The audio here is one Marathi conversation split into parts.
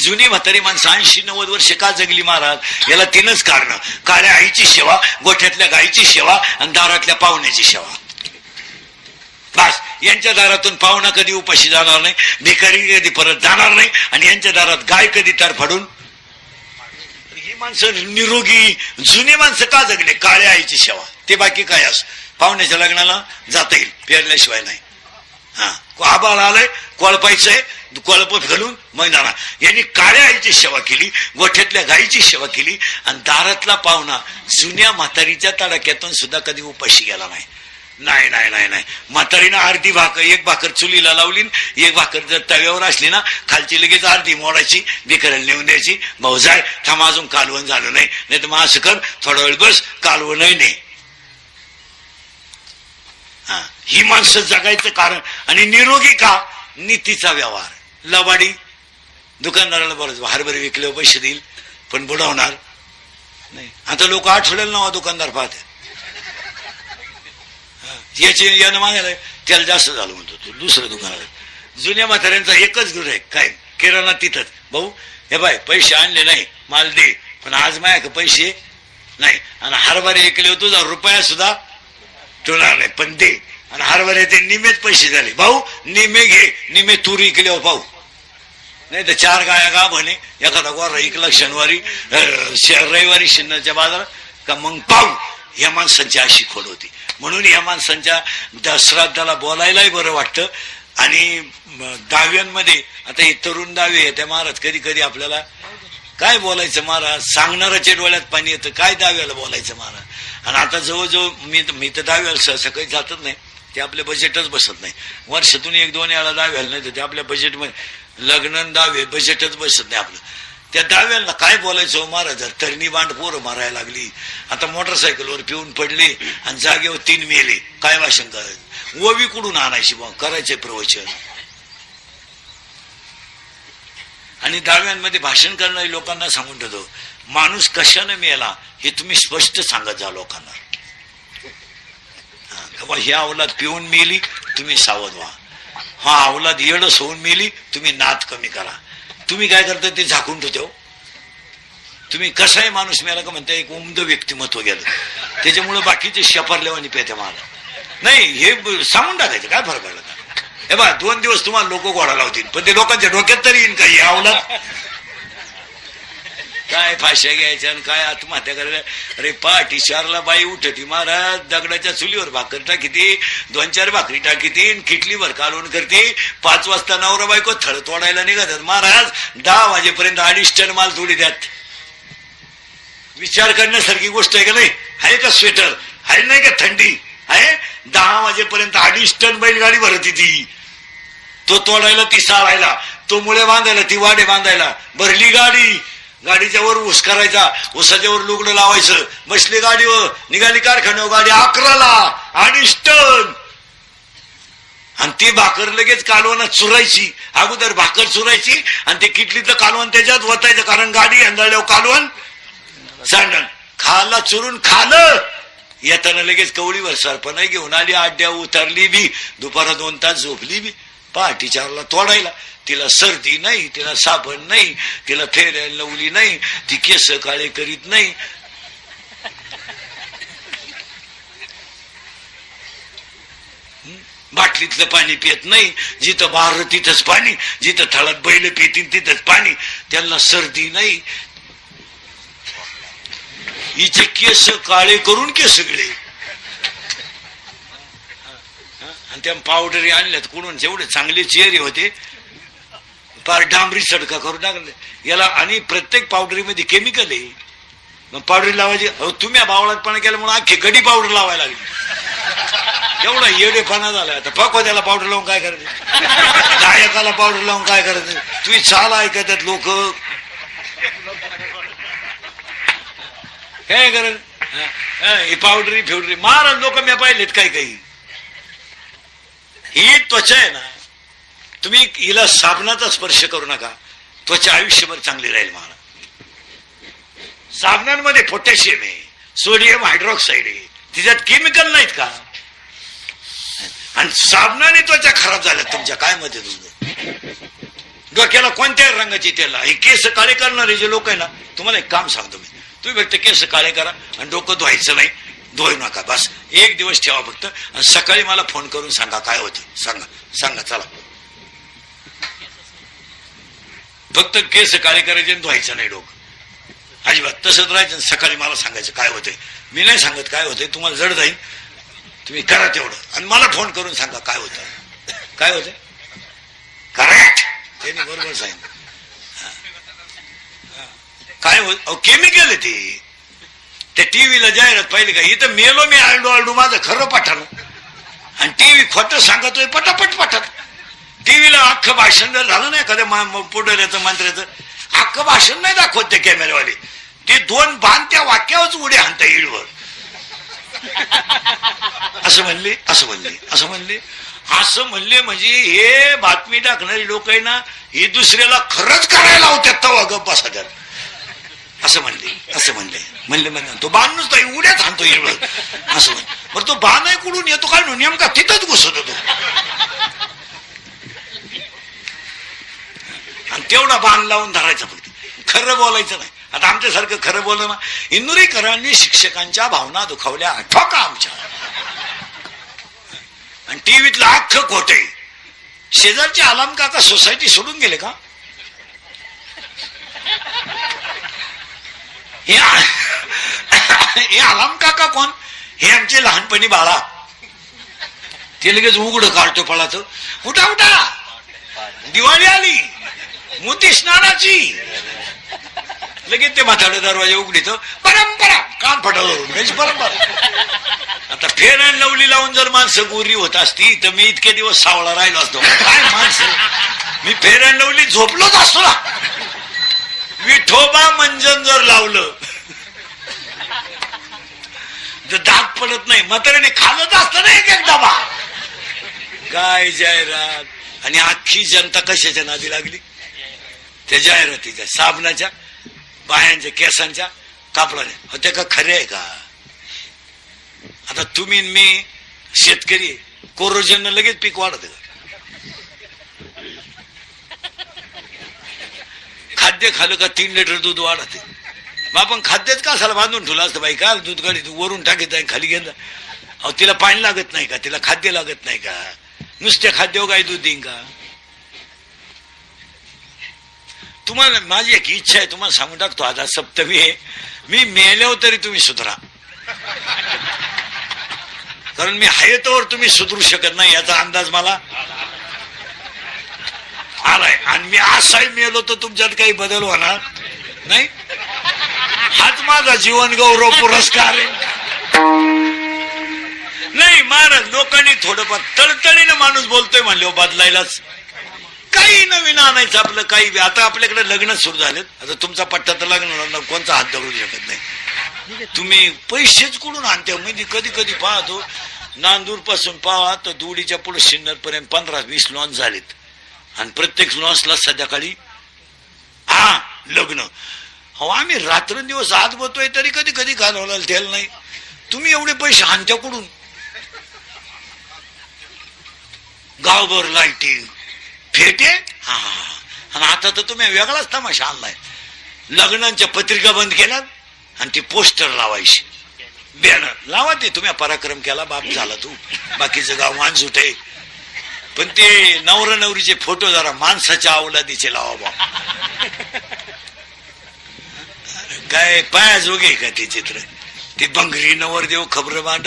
जुनी म्हातारी माणसं 80-90 वर्ष का जगली महाराज? याला 3च कारण: काळ्या आईची सेवा, गोठ्यातल्या गायीची सेवा आणि दारातल्या पाहुण्याची सेवा. बस, यांच्या दारातून पाहुणा कधी उपाशी जाणार नाही, भिकारी कधी परत जाणार नाही, आणि यांच्या दारात गाय कधी तर फाडून. ही माणसं निरोगी जुनी माणसं का जगले? काळ्या आईची सेवा. ते बाकी काय असं पाहुण्याच्या लग्नाला जाता येईल, पेरल्याशिवाय नाही. हा, आबाळ आलंय, कोळपायचंय, कोळप घालून मैदाना. यांनी काळ्या आईची सेवा केली, गोठ्यातल्या गायीची सेवा केली, आणि दारातला पाहुणा जुन्या म्हातारीच्या तडाक्यातून सुद्धा कधी उपाशी गेला नाही. नाही नाही नाही नाही, म्हातारीनं अर्धी भाकर, एक भाकर चुलीला लावली, एक भाकर जर तव्यावर असली ना, खालची लगेच अर्धी मोडायची, भिकाऱ्याला नेऊन द्यायची. भाऊ जाय, थांब अजून कालवण झालं नाही, नाही तर मग असं कर, थोडा वेळ बस, कालवणही नाही. हा, ही माणसं जगायचं कारण. आणि निरोगी का? नीतीचा व्यवहार. लबाडी दुकानदाराला बरंच हरभरे विकले पैसे देईल, पण बुडवणार नाही. आता लोक आठवड्याला नावा दुकानदार पाहते, याचे यानं मागायला त्याला जास्त झालं म्हणतो तू दुसरं दुकानाला. जुन्या म्हाताऱ्यांचा एकच गुण आहे, काय? किराणा तिथंच. भाऊ हे बाय, पैसे आणले नाही, माल दे, पण आज माझ्याकडे पैसे नाही, आणि हरभरे ऐकले तुझा रुपया सुद्धा ठेवणार नाही, पण दे. आणि हरभरे ते निमेच पैसे झाले. भाऊ निमे घे, निमे तूर इकल्यावर पाहू, नाही तर 4 गाया गा म्हणे, एखादा गोरा इकला शनिवारी, रविवारी शिन्नरच्या बाजारात का, मग पाहू. या माणसांची अशी खोड होती. म्हणून या माणसांच्या श्राद्धाला बोलायलाही बरं वाटतं. आणि दाव्यांमध्ये आता हे तरुण दावे येते महाराज, कधी कधी आपल्याला काय बोलायचं महाराज, सांगणाराच्या डोळ्यात पाणी येतं, काय दाव्याला बोलायचं महाराज. आणि आता जवळजवळ मी तर दाव्याला सहसा काही जातच नाही, ते आपल्या बजेटच बसत नाही. वर्षातून 1-2 वेळा दाव्याला नाही तर ते आपल्या बजेटमध्ये लग्न दावे बजेटच बसत नाही आपलं. त्या दाव्याला काय बोलायचं महाराज? तरणी बांड पोरं मारायला लागली, आता मोटरसायकलवर पिऊन पडले आणि जागेवर 3 मेले, काय भाषण करायचं? ओवी कुठून आणायची बा? करायचे प्रवचन. आणि दाव्यांमध्ये भाषण करणाऱ्या लोकांना सांगून ठेवतो, माणूस कशाने मेला हे तुम्ही स्पष्ट सांगत जा लोकांना. ही अवलाद पिऊन मेली, तुम्ही सावध व्हा. हा अवलाद येडस होऊन मेली, तुम्ही नाद कमी करा. तुम्ही काय करता ते झाकून ठेवतो. तुम्ही कसाही माणूस मेला का म्हणता, एक उमद व्यक्तिमत्व गेलं, त्याच्यामुळे बाकीचे शपरलेवानी पेते मला नाही, हे सांगून टाकायचं. काय फरक पडला? हे बा 2 दिवस तुम्हाला लोक घोडा लावतील, पण ते लोकांच्या डोक्यात तरी येईन काही अवलाद. काय फाश्या घ्यायच्या आणि काय आत्महत्या करायला. अरे पहाटी 4ला बाई उठती महाराज, दगडाच्या चुलीवर भाकर टाकीती, 2-4 भाकरी टाकीती, किटलीवर कालवण करते. 5 वाजता नवरा बायको थळ तोडायला निघतात महाराज. 10 वाजेपर्यंत 2.5 टन माल तोडी द्यात. विचार करण्यासारखी गोष्ट आहे का नाही? आहे का स्वेटर? आहे नाही का थंडी? आहे. 10 वाजेपर्यंत 2.5 टन बैलगाडी भरती ती. तो तोडायला, ती साळायला, तो मुळे बांधायला, ती वाडे बांधायला. भरली गाडी, गाडीच्या वर ऊस करायचा, ऊसाच्या वर लुगडं लावायचं, बसली गाडीवर, निघाली कारखान्यावर गाडी 11ला 2.5 टन. आणि ती भाकर लगेच कालवनात चुरायची. अगोदर भाकर चुरायची आणि ते किटलीतलं कालवण त्याच्यात वतायचं, कारण गाडी अंधाळल्यावर कालवण सांडण. खाला चुरून खालं, येताना लगेच कवळीवर सरपणा घेऊन आली, आड्या उतरली बी, दुपारा 2 तास झोपली बी. पहाटी 4ला तोडायला. तिला सर्दी नाही, तिला साबण नाही, तिला फेऱ्याला लावली नाही, ती केस काळे करीत नाही. बाटलीतलं पाणी पित नाही, जिथं बार तिथंच पाणी, जिथं थळात बैल पितील तिथंच पाणी. त्यांना सर्दी नाही. हिचे केस काळे करून केस गळे. आणि त्या पावडरी आणल्यात कुठून, जेवढे चांगले चेहरे होते फार डांबरी सडका करून टाकले याला. आणि प्रत्येक पावडरीमध्ये केमिकल आहे. मग पावडरी लावायची. तुम्ही बावळातपणा केल्यामुळे अख्खी गडी पावडर लावायला लागली. एवढा येडेपणा झाला. आता पकवा त्याला पावडर लावून काय करायचं? गायकाला पावडर लावून काय करायचं? तुम्ही चाल ऐकतात लोक, काय करत पावडरी फेवडरी महाराज लोक मी पाहिलेत. काही ही त्वचा आहे ना, तुम्ही हिला साबणाचा स्पर्श करू नका, त्वचा आयुष्यभर चांगली राहील महाराज. साबणांमध्ये पोटॅशियम आहे, सोडियम हायड्रॉक्साईड आहे, तिच्यात केमिकल नाहीत का? आणि साबणाने त्वचा खराब झाल्या तुमच्या, काय मत आहे तुमचं? डोक्याला कोणत्याही रंगाची तेल लावा. हे केस काळे करणारे जे लोक आहे ना, तुम्हाला एक काम सांगतो मी, तुम्ही फक्त केस काळे करा आणि डोकं धुवायचं नाही, धुवू नका, बस एक दिवस ठेवा फक्त. आणि सकाळी मला फोन करून सांगा काय होतं, सांगा चला. फक्त केस काळे करायचे आणि धुवायचं नाही डोकं, अजिबात तसंच राहायचं. सकाळी मला सांगायचं काय होतंय, मी नाही सांगत काय होतंय, तुम्हाला जड जाईल, तुम्ही करा तेवढं आणि मला फोन करून सांगा काय होतं, काय होतंय. करेक्ट, त्यांनी बरोबर सांगितलं. काय होत केमिकल आहे ते. त्या टीव्हीला जाहिरात पाहिली का, इथं मेलो मी आरडू माझं खरं पठाण, आणि टीव्ही खोटं सांगतोय पटापट पठात. टीव्हीला अख्खं भाषण जर झालं नाही एखाद्या पुढऱ्याचं मंत्र्याचं, अख्खं भाषण नाही दाखवत ते कॅमेरावाले, ते दोन बाण त्या वाक्यावरच उड्या हाणता इळवर. असं म्हणले म्हणजे हे बातमी टाकणारी लोक आहे ना, ही दुसऱ्याला खरंच करायला होत्यात तवा गप्प बसा त्यात. असं म्हणले तो बाण नुसता उड्याच आणतो इळवर. असं बरं, तो बाण आहे कुठून येतो काय नेमका तिथंच घुसत होतो, आणि तेवढा बाण लावून धरायचा फक्त, खरं बोलायचं नाही. आता आमच्यासारखं खरं बोललं ना, इंदुरीकरांनी शिक्षकांच्या भावना दुखावल्या ठोका आमच्या, आणि टीव्हीतलं अख्खं खोटे. शेजारचे आलाम काका सोसायटी सोडून गेले का, हे आलाम काका कोण, हे आमचे लहानपणी बाळा, ते लगेच उघड काढतो पळाचं, उठा दिवाळी आली, मोती स्नानाची, लगेच ते म्हाताडे दरवाजे उघडीत, परंपरा कान फटावून परंपरा. आता फेर अँड लवली लावून जर माणसं गोरी होत असती तर मी इतके दिवस सावळा राहिलो असतो. काय माणसं, मी फेर अँड लवली झोपलोच असतो ना. विठोबा मंजन जर लावलं तर दात पडत नाही, म्हाताऱ्याने खालच असतं ना एक डबा. काय जाहिरात, आणि अख्खी जनता कशाच्या नादी लागली, त्या जाहिरातीच्या, साबणाच्या, बायांच्या, केसांच्या, कापडाने. होत्या का खरे आहे का. आता तुम्ही मी शेतकरी, कोरोजन लगेच पीक वाढत. खाद्य खाल्लं का 3 लिटर दूध वाढते. मग आपण खाद्यच का असायला बांधून ठेवलं असतं बाई, का दूध गाडी वरून टाकीत आहे खाली गेलं. अहो तिला पाणी लागत नाही का, तिला खाद्य लागत नाही का, नुसत्या खाद्यावर गाय दूध देईन का. तुम्हाला माझी एक इच्छा आहे, तुम्हाला सांगून टाकतो, आता सप्तमी आहे, मी मेल्यावर तरी तुम्ही सुधरा, कारण मी आहे तोवर तुम्ही सुधरू शकत नाही याचा अंदाज मला आलाय. आणि मी असाही मेलो तर तुमच्यात काही बदल होणार नाही. हाच माझा जीवन गौरव पुरस्कार आहे. नाही महाराज, लोकांनी थोडंफार तळतळीनं माणूस बोलतोय म्हणले बदलायलाच, काही नवीन आणायचं आपलं काही. आता आपल्याकडे लग्न सुरू झालेत, आता तुमचा पट्टा तर लग्न कोणचा हात धरू शकत नाही. तुम्ही पैसेच कुठून आणते. म्हणजे कधी कधी पाहतो नांदूर पासून पाहा तर दुडीच्या पुढे सिन्नर पर्यंत 15-20 लॉन्च झालेत, आणि प्रत्येक लॉन्चला संध्याकाळी लग्न. हो आम्ही रात्रंदिवस आत बोलतोय तरी कधी कधी घालवला तेल नाही. तुम्ही एवढे पैसे आणत्या कुठून. गावभर लाईटिंग फेटे, आणि आता तर तुम्ही वेगळाच तमाशा आणलाय. लग्नांच्या पत्रिका बंद केल्या आणि ती पोस्टर लावायची, बॅनर लावा. ते तुम्ही पराक्रम केला, बाप झाला तू, बाकीचं गाव माणसूट आहे. पण ते नवरा नवरीचे फोटो जरा माणसाच्या अवलादीचे लावा बा. काय पायाजोगे का ते चित्र, ते बंगरी नवरदेव खबर मांड.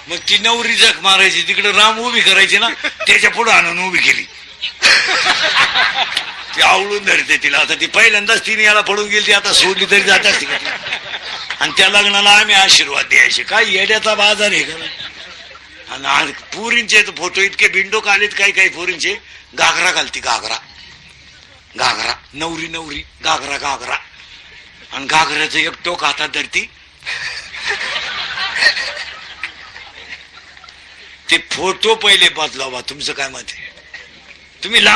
मग ती नवरी जख मारायची, तिकडे राम उभी करायची ना, त्याच्या पुढे आणून उभी केली, ती आवळून धरते तिला. आता ती पहिल्यांदाच तिने याला पडून गेली, ती आता सोडली तरी जात असते. आणि त्या लग्नाला आम्ही आशीर्वाद द्यायचे. काय येड्याचा बाजार आहे का. आणि पुरींचे फोटो इतके बिंडोक आलेत, काही काही पुरींचे घागरा घालती, घागरा घागरा, नवरी नवरी, घागरा घागरा, आणि घागऱ्याचं एक टोक हातात धरती. ते फोटो पहिले बदलावा. तुमचं काय मत आहे? तुम्ही लावा